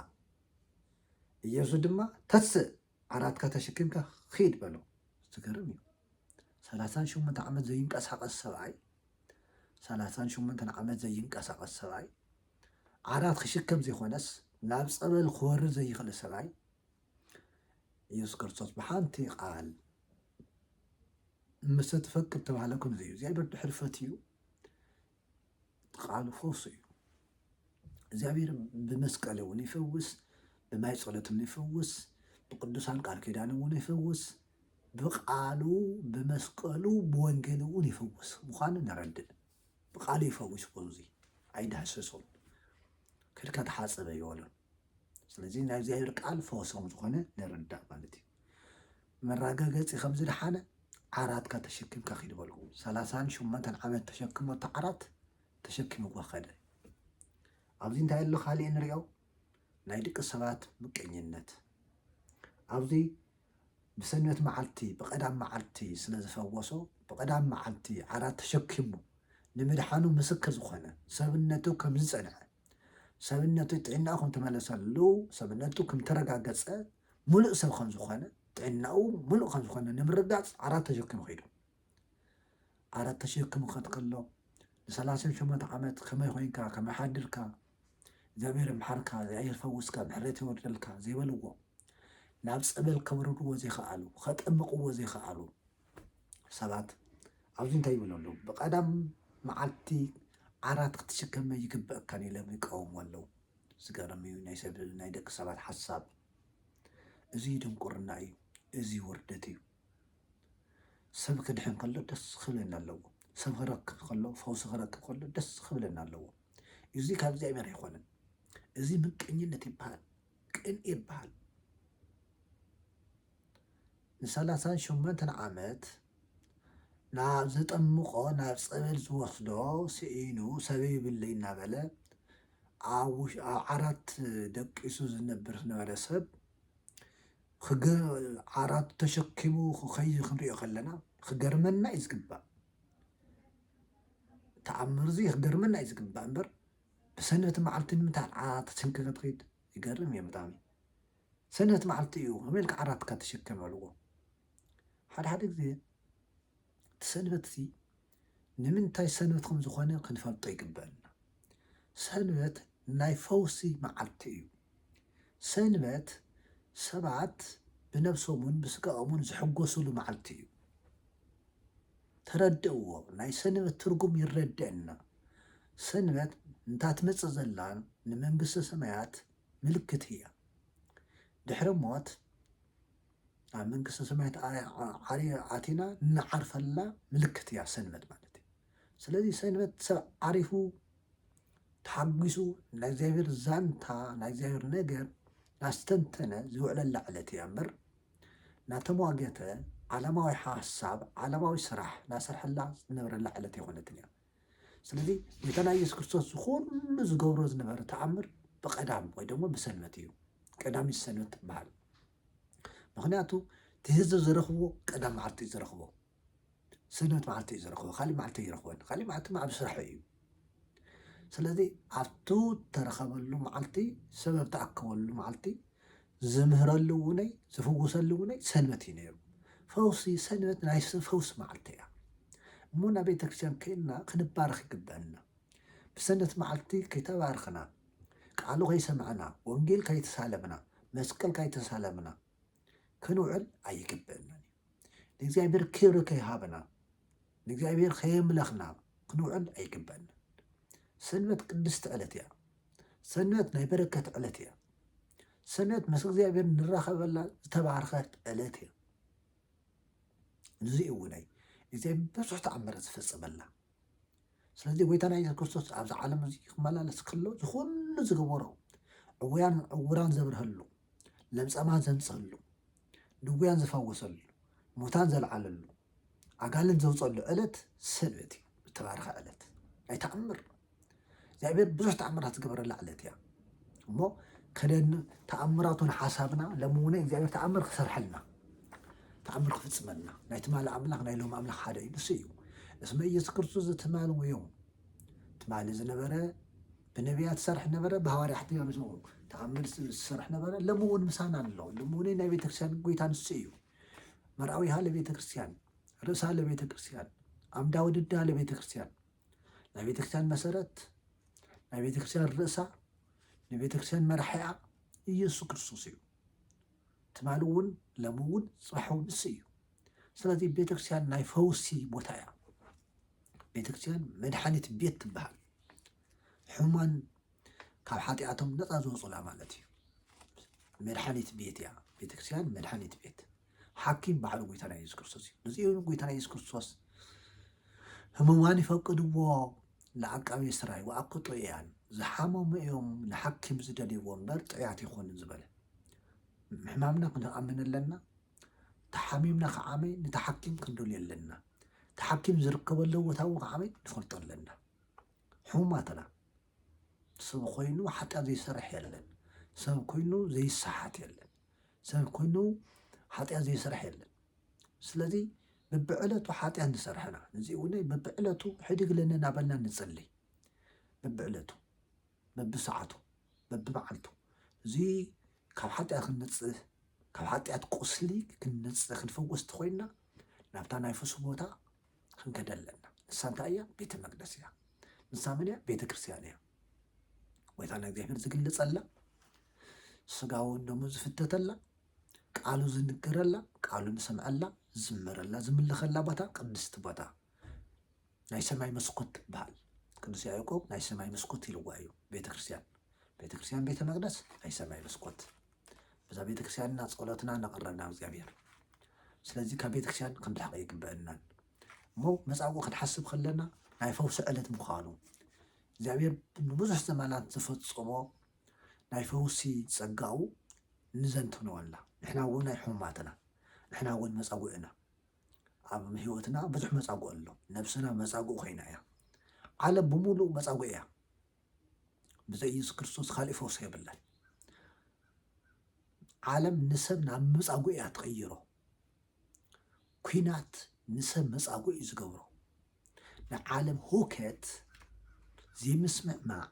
ኢየሱስ ድማ ተስእ ዓራትካ ተሸኪምካ ክኸይድ በሎ ዝገርም እዩ 38 ዓመት ዘይንቀሳቀስ ሰብኣይ 38 ዓመት ዘይንቀሳቀስ ሰብኣይ ዓራት ክሽከም ዘይኮነስ ናብ ፀበል ክወርድ ዘይኽእል ሰብኣይ ኢየሱስ ክርስቶስ ብሓንቲ ቃል ምስ ትፈክር ተባሃለኩም እዩ እግዚኣብሔር ድሕሪ ፈትዩ ቃሉ ፈውሲ እዩ እግዚኣብሔር ብመስቀል እውን ይፈውስ ብማይ ፀሎት እውን ይፈውስ ብቅዱሳን ቃል ኪዳን እውን ይፈውስ ብቃሉ ብመስቀሉ ብወንጌል እውን ይፈውስ ምዃኑ ነረድእ ብቃሉ ይፈውስ ፈውዚ ኣይዳህሰሶም ክልካ ተሓፀበ ይበሎን ስለዚ ናይ እግዚኣብሔር ቃል ፈውሲ ከም ዝኾነ ንርዳእ ማለት እዩ መረጋገፂ ከም ዝድሓነ ዓራት ተሸኪምካ ኺድ በልዎ 38 ዓመት ተሸክሞ ዓራት ተሸኪምዎ ኸደ ኣብዚ እንታይ ኣሎ ካልእ ንሪኦ ናይ ደቂ ሰባት ምቀኝነት ኣብዚ ብሰንበት መዓልቲ ብቐዳም መዓልቲ ስለ ዝፈወሶ ብቐዳም መዓልቲ ዓራት ተሸኪሙ ንምድሓኑ ምስክር ዝኾነ ሰብነቱ ከም ዝጸንዐ ሰብነቱ ጥዕናኡ ከም ተመለሰሉ ሰብነቱ ከም ተረጋገጸ ሙሉእ ሰብ ከም ዝኾነ ጥዕናኡ ሙሉእ ከም ዝኾነ ንምርጋጽ ዓራት ተሸኪሙ ኸይዱ ዓራት ተሸኪሙ ከትከሎ ን38 ዓመት ከመይ ኮይንካ ከመይ ሓድርካ እግዚአብሔር ምሓርካ እግዚአብሔር ፈውስካ ምሕረት ይወርደልካ ዘይበልዎ ናብ ፀበል ከብርድዎ ዘይከኣሉ ከጠምቕዎ ዘይከኣሉ ሰባት ኣብዚ እንታይ ይብለሉ ብቐዳም መዓልቲ ዓራት ክትሽከመ ይግበአካን ኢሎም ይቃወሙ ኣለዉ ዝገርም እዩ ናይ ደቂ ሰባት ሓሳብ እዚ ድንቁርና እዩ እዚ ውርደት እዩ ሰብ ክድሕን ከሎ ደስ ክብለና ኣለዎ ሰብ ክረክብ ከሎ ፈውሲ ክረክብ ከሎ ደስ ክብለና ኣለዎ እዚ ካብ እግዚኣብሔር ኣይኮነን እዚ ምቀኝነት ይበሃል ቅን ይበሃል ን38 ዓመት ናብ ዘጠምቆ ናብ ፀበል ዝወስዶ ስኢኑ ሰበይ ይብለ እናበለ ኣብ ዓራት ደቂሱ ዝነብር ዝነበረ ሰብ ዓራት ተሸኪሙ ክኸይድ ክንሪኦ ከለና ክገርመና እዩ ዝግባእ ተኣምር እዚ ክገርመና እዩ ዝግባእ እምበር ብሰንበት መዓልቲ ንምንታይ ዓራት ተሸኪምካ ትኸይድ ይገርም እየ ብጣዕሚ ሰንበት መዓልቲ እዩ ከመይ ኢልካ ዓራትካ ተሸከም በልዎ ሓደ ግዜ እቲ ሰንበት እዚ ንምንታይ ሰንበት ከም ዝኾነ ክንፈልጦ ይግበአና ሰንበት ናይ ፈውሲ መዓልቲ እዩ ሰንበት ሰባት ብነብሶምን ብስጋኦምን ዝሕጎስሉ መዓልቲ እዩ ተረድእዎ ናይ ሰንበት ትርጉም ይረድአና ሰንበት እንታትመፅእ ዘላ ንመንግስቲ ሰማያት ምልክት እያ ድሕሪ ሞት ኣብ መንግስቲ ሰማያት ዓቲና እናዓርፈላ ምልክት እያ ሰንበት ማለት እዩ ስለዚ ሰንበት ሰብ ዓሪፉ ተሓጊሱ ናይ እግዚኣብሔር ዛንታ ናይ እግዚኣብሔር ነገር ናስተንተነ ዝውዕለላ ዕለት እያ እምበር ናተሟገተ ዓለማዊ ሓሳብ ዓለማዊ ስራሕ ናሰርሐላ ዝነበረላ ዕለት ኣይኮነትን እያ ስለዚ ጌታና ኢየሱስ ክርስቶስ ዝኩሉ ዝገብሮ ዝነበረ ተኣምር ብቐዳም ወይ ደግሞ ብሰንበት እዩ ቀዳሚት ሰንበት ትበሃል ምክንያቱ እቲ ህዝቢ ዝረኽቦ ቀዳም መዓልቲ እዩ ዝረኽቦ ሰንበት መዓልቲ እዩ ዝረኽቦ ካሊእ መዓልቲ ይረኽቦን ካሊእ መዓልቲ ኣብ ስራሕ እዩ ስለዚ ኣብቱ ተረኸበሉ መዓልቲ ሰበብ ተኣከበሉ መዓልቲ ዝምህረሉ እውነይ ዝፍውሰሉ እውነይ ሰንበት እዩ ነይሩ ፈውሲ ሰንበት ናይ ፈውሲ መዓልቲ እያ እሞ ናብ ቤተ ክርስቲያን ከይድና ክንባረኽ ይግበአና ብሰንበት መዓልቲ ከይተባርኽና ቃሉ ከይሰምዐና ወንጌል ከይተሳለምና መስቀል ከይተሳለምና ክንውዕል ኣይግበአናን ንእግዚኣብሔር ክብሪ ከይሃበና ንእግዚኣብሔር ከየምለኽና ክንውዕል ኣይግበአናን ሰንበት ቅድስቲ ዕለት እያ ሰንበት ናይ በረከት ዕለት እያ ሰንበት ምስ እግዚኣብሔር ንራኸበላ ዝተባርኸት ዕለት እያ እዚ እውነይ እግዚኣብሔር ብዙሕ ተኣምራት ዝፈፅመላ ስለዚ ጎይታና ኢየሱስ ክርስቶስ ኣብዚ ዓለም እዚ ክመላለስ ከሎ ዝኩሉ ዝገበሮ ዕውራን ዘብርሀሉ ለምፀማን ዘምፅህሉ ድውያን ዝፈውሰሉ ሙታን ዘለዓለሉ ኣጋልን ዘውፀሉ ዕለት ሰንበት እዩ ዝተባርኸ ዕለት ናይ ተኣምር እግዚኣብሔር ብዙሕ ተኣምራት ዝገበረላ ዕለት እያ እሞ ከደን ተኣምራቱን ሓሳብና ለምውነ እግዚኣብሔር ተኣምር ክሰርሐልና ተኣምር ክፍፅመልና ናይ ትማሊ ኣምላኽ ናይ ሎም ኣምላኽ ሓደ እዩ ንሱ እዩ እስመ ኢየሱስ ክርስቶስ ዝትማልዎ እዮም ትማሊ ዝነበረ ብነቢያት ዝሰርሕ ነበረ ብሃዋርያት ተኣምር ዝሰርሕ ነበረ ለምውን ምሳና ኣሎ ለምውን ናይ ቤተክርስትያን ጎይታ ንሱ እዩ መርኣዊሃ ለቤተክርስትያን ርእሳ ለቤተክርስትያን ኣምዳ ውድዳ ለቤተክርስትያን ናይ ቤተክርስትያን መሰረት ናይ ቤተክርስትያን ርእሳ ናይ ቤተክርስትያን መራሕያ ኢየሱስ ክርስቶስ እዩ ትማሊ እውን ሎሚ እውን ፅባሕ እውን ንሱ እዩ ስለዚ ቤተክርስትያን ናይ ፈውሲ ቦታ እያ ቤተክርስትያን መድሓኒት ቤት ትበሃል ሕሙማን ካብ ሓጢኣቶም ነፃ ዝወፁላ ማለት እዩ መድሓኒት ቤት እያ ቤተክርስትያን መድሓኒት ቤት ሓኪም ባዕሉ ጎይታና ኢየሱስ ክርስቶስ እዩ ነዚኡ ጎይታና ኢየሱስ ክርስቶስ ህሙማን ይፈቅድዎ ለዓቃቢ ስራይ ወኣክቶ እያን ዝሓመሙ እዮም ንሓኪም ዝደልይዎ እምበር ጥዕያት ይኮንን ዝበለ ሕማምና ክንኣምን ኣለና ተሓሚምና ከዓመይ ንተሓኪም ክንደልዩ ኣለና ተሓኪም ዝርከበሉ ቦታ ከዓመይ ንፈልጦ ኣለና ሕሙማትና ሰብ ኮይኑ ሓጢአት ዘይሰርሕ የለን ሰብ ኮይኑ ዘይሰሓት የለን ሰብ ኮይኑ ሓጢአት ዘይሰርሕ የለን ስለዚ በብዕለቱ ሓጢአት ንሰርሕና እዚ እውን በብዕለቱ ሕድግ ለና ናበልና ንጸልይ በብዕለቱ በብሰዓቱ በብበዓልቱ እዚ ካብ ሓጢአት ክንነጽህ ካብ ሓጢአት ቁስሊ ክንነጽህ ክንፈወስ ተኾይና ናብታ ናይ ፈሱ ቦታ ክንከድ ኣለና ንሳ እንታይ እያ ቤተ መቅደስ እያ ንሳ ምን እያ ቤተ ክርስቲያን እያ ወይታና እግዚአብሔር ዝግለጸላ ስጋውን ደሙ ዝፍተተላ ቃሉ ዝንገረላ ቃሉ ንሰምዐላ ዝምረላ ዝምልኸላ ቦታ ቅድስቲ ቦታ ናይ ሰማይ መስኮት ትበሃል ቅዱስ ያዕቆብ ናይ ሰማይ መስኮት ኢልዋ እዩ ቤተ ክርስቲያን ቤተ መቅደስ ናይ ሰማይ መስኮት በዛ ቤተ ክርስቲያንና ጸሎትና ነቕረብና እግዚአብሔር ስለዚ ካብ ቤተ ክርስቲያን ክንድሕቕ ይግበአናን እሞ መጻጉዕ ክንሓስብ ከለና ናይ ፈውሲ ዕለት ምዃኑ እግዚአብሔር ንብዙሕ ዘመናት ዝፈጽሞ ናይ ፈውሲ ጸጋኡ ንዘንትነወላ ንሕና እውን ናይ ሕሙማትና ንሕና እውን መጻጉዕና ኣብ ህይወትና ብዙሕ መጻጉዕ ኣሎ ነብስና መጻጉዕ ኮይና እያ ዓለም ብምሉእ መጻጉዕ እያ ብዘይ ኢየሱስ ክርስቶስ ካልእ ፈውሲ የብላን ዓለም ንሰብ ናብ መጻጉዕ እያ ትቕይሮ ኩናት ንሰብ መጻጉዕ እዩ ዝገብሮ ንዓለም ሁከት ዘይምስምዕማዕ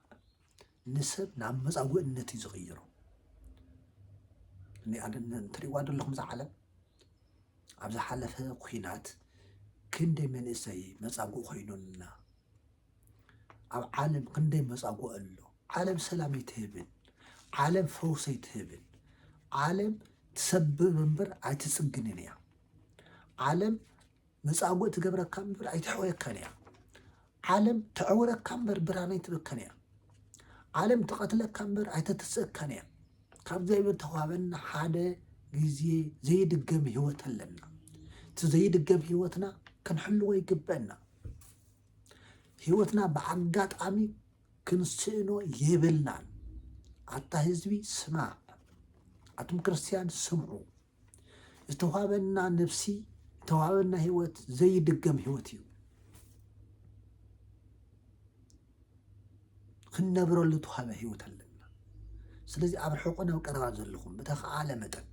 ንሰብ ናብ መጻጉዕነት እዩ ዝቕይሮ እንትሪእዋ ዘለኹም ዛ ዓለም ኣብ ዝሓለፈ ኩናት ክንደይ መንእሰይ መጻጉዕ ኮይኑና ኣብ ዓለም ክንደይ መጻጉዕ ኣሎ ዓለም ሰላም ኣይትህብን ዓለም ፈውሲ ኣይትህብን ዓለም ትሰብብ እምበር ኣይትጽግንን እያ ዓለም መጻጉዕ ትገብረካ እምበር ኣይትሕወየካን እያ ዓለም ተዕውረካ እምበር ብርሃን ኣይትበካን እያ ዓለም ትቐትለካ እምበር ኣይተትስእካን እያ ካብ እግዚአብሔር ተዋሃበና ሓደ ግዜ ዘይድገም ህይወት ኣለና እቲ ዘይድገም ህይወትና ክንሕልዎ ይግበአና ህይወትና ብኣጋጣሚ ክንስእኖ የብልናን ኣታ ህዝቢ ስማዕ ኣቱም ክርስቲያን ስምዑ ዝተዋሃበና ነፍሲ ዝተዋሃበና ህይወት ዘይድገም ህይወት እዩ ክንነብረሉ ተዋሃበ ህይወት ኣለና ስለዚ ኣብ ርሑቕን ኣብ ቀረባን ዘለኹም ብተኸኣለ መጠን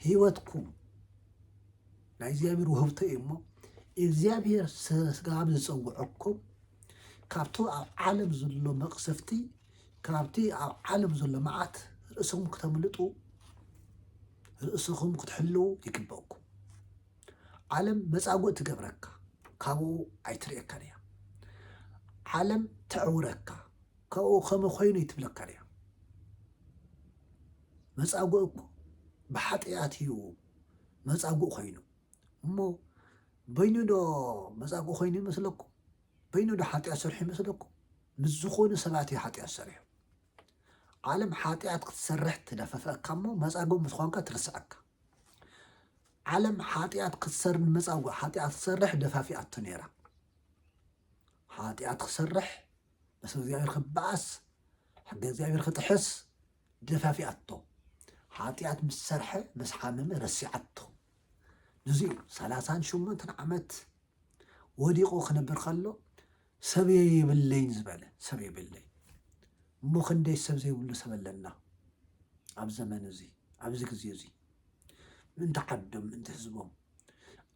ህይወትኩም ናይ እግዚኣብሔር ውህብቶ እዩ እሞ እግዚኣብሔር ስጋብ ዝፀውዐኩም ካብቲ ኣብ ዓለም ዘሎ መቕሰፍቲ ካብቲ ኣብ ዓለም ዘሎ መዓት ርእስኹም ክተምልጡ ርእስኹም ክትሕልው ይግበአኩም ዓለም መጻጉዕ ትገብረካ ካብኡ ኣይትርእየካን እያ ዓለም ተዕውረካ ካብኡ ከመ ኮይኑ ይትብለካን እያ መጻጉዕ እኮ ብሓጢአት እዩ መጻጉዕ ኮይኑ እሞ በይኑ ዶ መጻጉዕ ኮይኑ ይመስለኩም በይኑ ዶ ሓጢአት ሰርሑ ይመስለኩም ምስ ዝኾኑ ሰባት እዩ ሓጢአት ሰሪሑ ዓለም ሓጢአት ክትሰርሕ ትደፈፈአካ እሞ መጻጉዕ ምስ ኾንካ ትርስዐካ ዓለም ሓጢአት ክትሰርሕ ንመጻጉዕ ሓጢአት ክትሰርሕ ደፋፊኣቶ ነይራ ሓጢአት ክትሰርሕ ምስ እግዚኣብሔር ክበኣስ ሕጊ እግዚኣብሔር ክትሕስ ደፋፊኣቶ ሓጢአት ምስ ሰርሐ ምስ ሓመመ ረሲዓቶ ንዚኡ 38 ዓመት ወዲቑ ክነብር ከሎ ሰብ የብለይን ዝበለ ሰብ የብለይ እሞ ክንደይ ሰብ ዘይብሉ ሰብ ኣለና ኣብ ዘመን እዚ ኣብዚ ግዜ እዚ ምንታ ዓዶም ምንታ ህዝቦም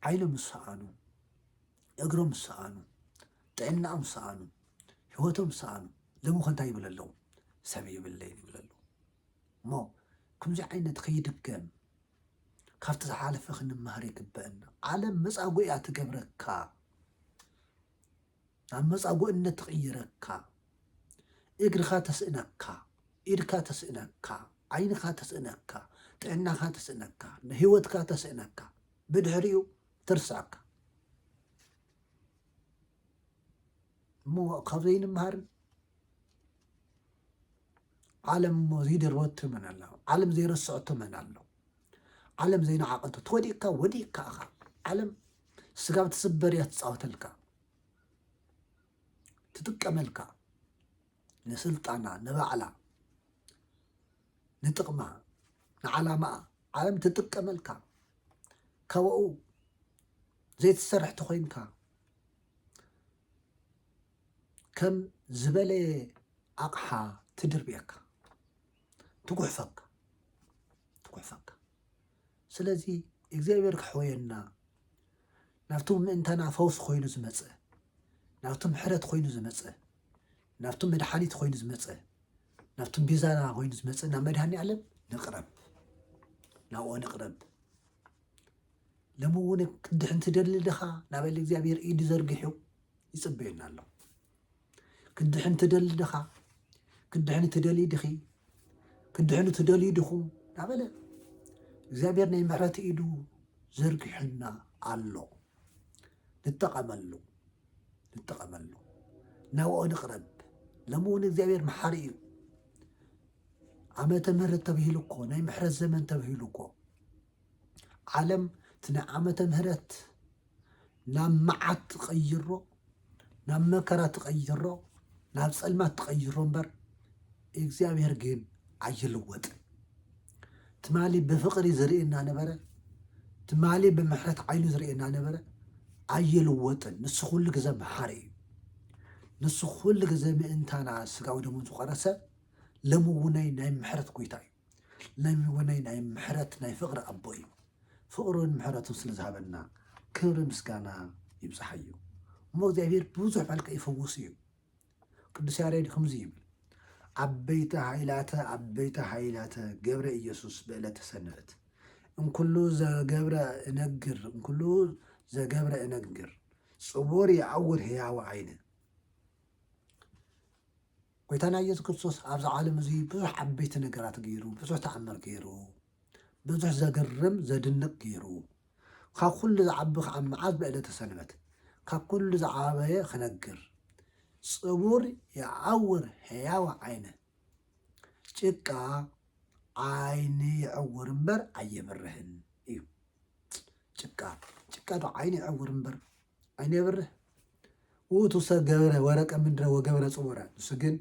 ዓይኖም ሰኣኑ እግሮም ሰኣኑ ጥዕናኦም ሰኣኑ ህይወቶም ሰኣኑ ለምኹ እንታይ ይብል ኣለዉ ሰብ የብለይን ይብል ኣለዉ እሞ ከምዚ ዓይነት ከይድገም ካብቲ ዝሓለፈ ክንመሃር ይግበአና ዓለም መጻጉዕ እያ ትገብረካ ናብ መጻጉዕነት ትቕይረካ እግርኻ ተስእነካ ኢድካ ተስእነካ ዓይንኻ ተስእነካ ጥዕናኻ ተስእነካ ንህይወትካ ተስእነካ ብድሕሪኡ ትርስዐካ እሞ ካብ ዘይንምሃርን ዓለም እሞ ዘይደርበቶ መን ኣሎ ዓለም ዘይረስዐቶ መን ኣሎ ዓለም ዘይነዓቐቶ ትወዲቕካ ወዲቕካ ኢኻ ዓለም ስጋብ ትስበር እያ ትፃወተልካ ትጥቀመልካ ንስልጣና ንባዕላ ንጥቕማ ንዓላማኣ ዓለም ትጥቀመልካ ካብኡ ዘይትሰርሕ ተኮይንካ ከም ዝበለየ ኣቕሓ ትድርብየካ ትጉሕፈካ። ስለዚ እግዚኣብሔር ክሕወየና ናብቲ ምእንታና ፈውስ ኮይኑ ዝመፅእ ናብቲ ምሕረት ኮይኑ ዝመፅእ ናብቲ መድሓኒት ኮይኑ ዝመፅእ ናብቲ ቤዛና ኮይኑ ዝመፅእ ናብ መድሃኒ ዓለም ንቕረብ ናብኦ ንቕረብ ለምውን ክድሕን ትደሊ ድኻ ናበለ እግዚኣብሔር ኢዱ ዘርጊሑ ይፅበየና ኣሎ ክድሕን ትደሊ ድኻ ክድሕን ትደሊ ድኺ ክድሕን ትደልዩ ድኹም ናበለ እግዚኣብሔር ናይ ምሕረት ኢዱ ዘርጊሑና ኣሎ ንጠቐመሉ ናብኦ ንቕረብ ለምውን እግዚኣብሔር መሓሪ እዩ ዓመተ ምህረት ተባሂሉ እኮ ናይ ምሕረት ዘመን ተባሂሉ እኮ ዓለም እቲ ናይ ዓመተ ምህረት ናብ መዓት ትቐይሮ ናብ መከራ ትቐይሮ ናብ ፀልማት ትቐይሮ እምበር እግዚኣብሔር ግን ኣይልወጥን ትማሊ ብፍቕሪ ዝርእየና ነበረ ትማሊ ብምሕረት ዓይኑ ዝርእየና ነበረ ኣይልወጥን ንሱ ኩሉ ግዜ መሓሪ እዩ ንሱ ኩሉ ግዜ ምእንታና ስጋዊ ደሙ ዝቆረሰ ለምውነይ ናይ ምሕረት ጎይታ እዩ ለምውነይ ናይ ምሕረት ናይ ፍቕሪ ኣቦ እዩ ፍቕሩን ምሕረቱን ስለ ዝሃበና ክብሪ ምስጋና ይብፅሓዩ እሞ እግዚኣብሔር ብዙሕ መልክዕ ይፈውስ እዩ ቅዱስ ያሬድ ከምዚ ይብል ዓበይቲ ሃይላተ ገብረ ኢየሱስ በዕለተ ሰንበት እንኩሉ ዘገብረ እነግር ጽቡር ይዓውር ሕያው ዓይነ ጎይታና ኢየሱስ ክርስቶስ ኣብዚ ዓለም እዚ ብዙሕ ዓበይቲ ነገራት ገይሩ ብዙሕ ተኣምር ገይሩ ብዙሕ ዘገርም ዘድንቕ ገይሩ ካብ ኩሉ ዝዓቢ ከዓ መዓዝ በዕለተ ሰንበት ካብ ኩሉ ዝዓበየ ክነግር ጽቡር ይዓውር ሕያው ዓይነ ጭቃ ዓይኒ ይዕውር እምበር ኣየብርህን እዩ ጭቃ ዶ ዓይኒ ይዕውር እምበር ዓይኒ የብርህ ውእቱ ሰብ ገብረ ወረቀ ምድረ ወገብረ ጽቡረ ንሱ ግን